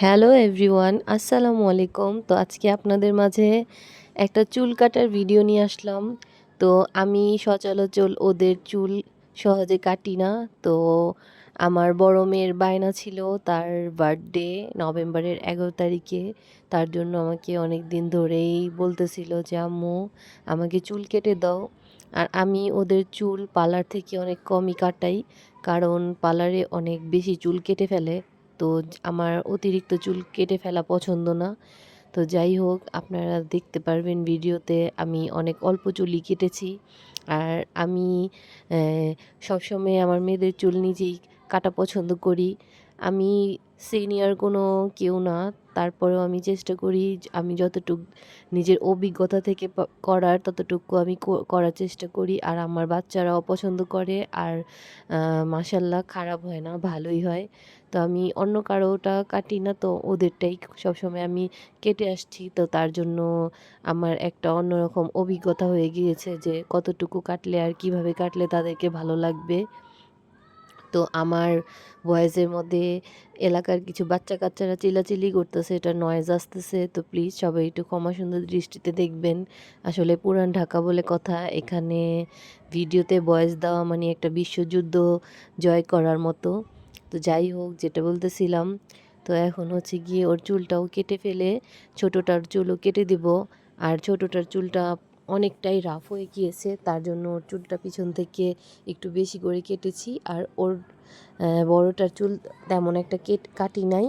Hello everyone, আসসালামু আলাইকুম। তো আজকে আপনাদের মাঝে একটা চুল কাটার ভিডিও নিয়ে আসলাম। তো আমি সচরাচর ওদের চুল সহজে কাটি না। তো আমার বড় মেয়ের বায়না ছিল, তার বার্থডে নভেম্বরের 11 তারিখে। তার জন্য আমাকে অনেক দিন ধরেই বলতেছিল যে আম্মু আমাকে চুল কেটে দাও। আর আমি ওদের চুল পার্লার থেকে অনেক কমই কাটাই, কারণ পার্লারে অনেক বেশি চুল কেটে ফেলে। তো আমার অতিরিক্ত চুল কেটে ফেলা পছন্দ না। তো যাই হোক, আপনারা দেখতে পারবেন ভিডিওতে আমি অনেক অল্প চুলই কেটেছি। আর আমি সবসময় আমার মেয়েদের চুল নিজেই কাটা পছন্দ করি। আমি সিনিয়র কোনো কেউ না, তারপরেও আমি চেষ্টা করি আমি যতটুক নিজের অভিজ্ঞতা থেকে করার ততটুকু আমি করার চেষ্টা করি। আর আমার বাচ্চারাও পছন্দ করে। আর মাশাল্লাহ খারাপ হয় না, ভালোই হয়। তো আমি অন্য কারোটা কাটি না, তো ওদেরটাই সবসময় আমি কেটে আসছি। তো তার জন্য আমার একটা অন্যরকম অভিজ্ঞতা হয়ে গিয়েছে যে কতটুকু কাটলে আর কিভাবে কাটলে তাদেরকে ভালো লাগবে। তো আমার ভয়েসের মধ্যে এলাকার কিছু বাচ্চা-কাচ্চারা চিল্লাচিল্লি করতেছে, এটা নয়েজ আসতেছে। তো প্লিজ সবাই একটু ক্ষমা সুন্দর দৃষ্টিতে দেখবেন। আসলে পুরান ঢাকা বলে কথা, এখানে ভিডিওতে ভয়েস দেওয়া মানে একটা বিশ্বযুদ্ধ জয় করার মতো। তো যাই হোক, যেটা বলতেছিলাম, তো এখন হচ্ছে গিয়ে ওর চুলটাও কেটে ফেলে ছোটোটার চুলও কেটে দিব। আর ছোটোটার চুলটা অনেকটাই রাফ হয়ে গিয়েছে, তার জন্য ওর চুলটা পিছন থেকে একটু বেশি করে কেটেছি। আর ওর বড়টার চুল তেমন একটা কাটি নাই।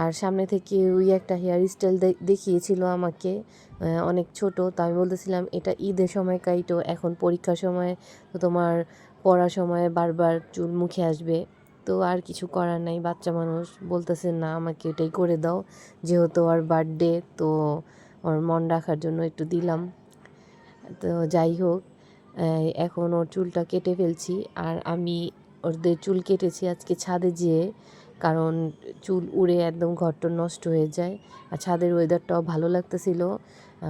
আর সামনে থেকে ওই একটা হেয়ার স্টাইল দেখিয়েছিল আমাকে, অনেক ছোট। তো আমি বলতেছিলাম এটা ঈদের সময় কাইটো, এখন পরীক্ষার সময় তো তোমার পড়ার সময় বারবার চুল মুখে আসবে। তো আর কিছু করার নাই, বাচ্চা মানুষ বলতেছে না আমাকে এটাই করে দাও, যেহেতু ওর বার্থডে, তো ওর মন রাখার জন্য একটু দিলাম। তো যাই হোক, এখন ওর চুলটা কেটে ফেলছি। আর আমি ওদের চুল কেটেছি আজকে ছাদে যেয়ে, কারণ চুল উড়ে একদম ঘরটর নষ্ট হয়ে যায়। আর ছাদের ওয়েদারটাও ভালো লাগতেছিল।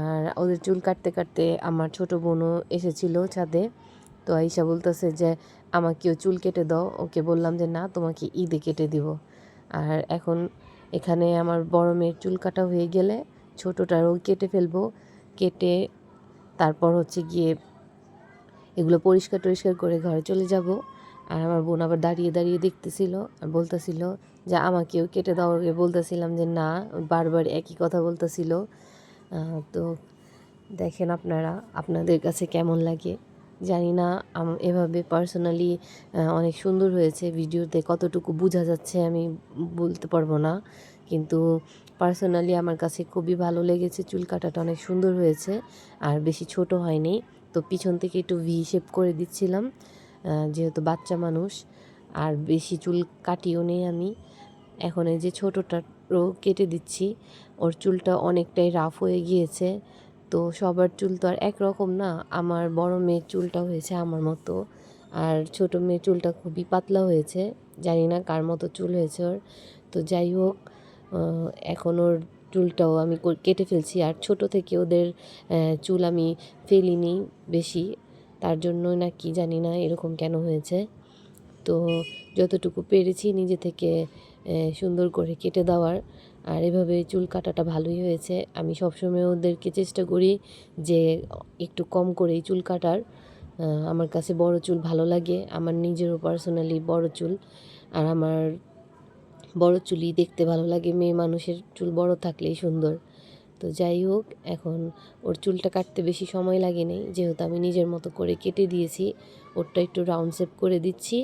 আর ওদের চুল কাটতে কাটতে আমার ছোটো বোনও এসেছিলো ছাদে। তো আইসা বলতেছে যে আমাকেও চুল কেটে দাও। ওকে বললাম যে না, তোমাকে ঈদে কেটে দিব। আর এখন এখানে আমার বড় মেয়ের চুল কাটা হয়ে গেলে ছোটোটারও কেটে ফেলবো। কেটে তারপর হচ্ছে গিয়ে এগুলো পরিষ্কার টরিষ্কার করে ঘরে চলে যাব। আর আমার বোন আবার দাঁড়িয়ে দাঁড়িয়ে দেখতেছিল আর বলতেছিল যে আমাকেও কেটে দাও। বলতেছিলাম যে না, বারবার একই কথা বলতেছিল। তো দেখেন আপনারা, আপনাদের কাছে কেমন লাগে জানি না। এভাবে পার্সোনালি অনেক সুন্দর হয়েছে, ভিডিওতে কতটুকু বোঝা যাচ্ছে আমি বলতে পারবো না, কিন্তু পার্সোনালি আমার কাছে খুবই ভালো লেগেছে। চুল কাটাটা অনেক সুন্দর হয়েছে আর বেশি ছোট হয়নি। তো পিছন থেকে একটু ভি শেপ করে দিচ্ছিলাম, যেহেতু বাচ্চা মানুষ। আর বেশি চুল কাটিও নেই আমি। এখন এই যে ছোটোটারও কেটে দিচ্ছি। ওর চুলটা অনেকটাই রাফ হয়ে গিয়েছে। তো সবার চুল তো আর একরকম না। আমার বড় মেয়ের চুলটা হয়েছে আমার মতো, আর ছোটো মেয়ের চুলটা খুবই পাতলা হয়েছে। জানি না কার মতো চুল হয়েছে ওর। তো যাই হোক, এখন ওর চুলটাও আমি কেটে ফেলছি। আর ছোট থেকে ওদের চুল আমি ফেলিনি বেশি, তার জন্য না কি জানি না এরকম কেন হয়েছে। তো যতটুকু পেরেছি নিজে থেকে সুন্দর করে কেটে দেওয়ার। আর এভাবে চুল কাটাটা ভালোই হয়েছে। আমি সবসময় ওদেরকে চেষ্টা করি যে একটু কম করেই চুল কাটার। আমার কাছে বড় চুল ভালো লাগে, আমার নিজেরও পার্সোনালি বড় চুল। আর আমার বড় চুলই দেখতে ভালো লাগে, মেয়ে মানুষের চুল বড় থাকলেই সুন্দর। তো যাই হোক, এখন ওর চুলটা কাটতে বেশি সময় লাগেনি, যেহেতু আমি নিজের মতো করে কেটে দিয়েছি। ওরটা একটু রাউন্ড শেপ করে দিচ্ছি,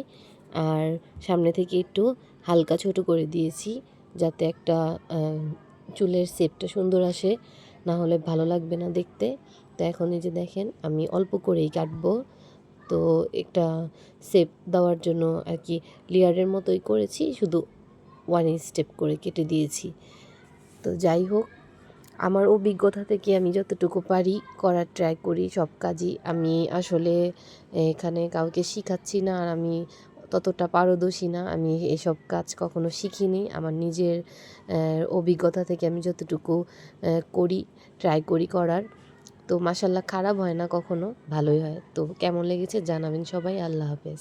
আর সামনে থেকে একটু হালকা ছোট করে দিয়েছি, যাতে একটা চুলের শেপটা সুন্দর আসে, না হলে ভালো লাগবে না দেখতে। তো এখন এই যে দেখেন আমি অল্প করেই কাটবো। তো একটা শেপ দেওয়ার জন্য আর কি লেয়ারের মতোই করেছি, শুধু ওয়ান স্টেপ করে কেটে দিয়েছি। তো যাই হোক, আমার অভিজ্ঞতা থেকে আমি যতটুকু পারি করার ট্রাই করি সব কাজই। আমি আসলে এখানে কাউকে শিখাচ্ছি না, আর আমি ততটা পারদর্শী না। আমি এসব কাজ কখনো শিখিনি। আমার নিজের অভিজ্ঞতা থেকে আমি যতটুকু করি, ট্রাই করি করার। তো মাশাল্লাহ খারাপ হয় না কখনো, ভালোই হয়। তো কেমন লেগেছে জানাবেন সবাই। আল্লাহ হাফেজ।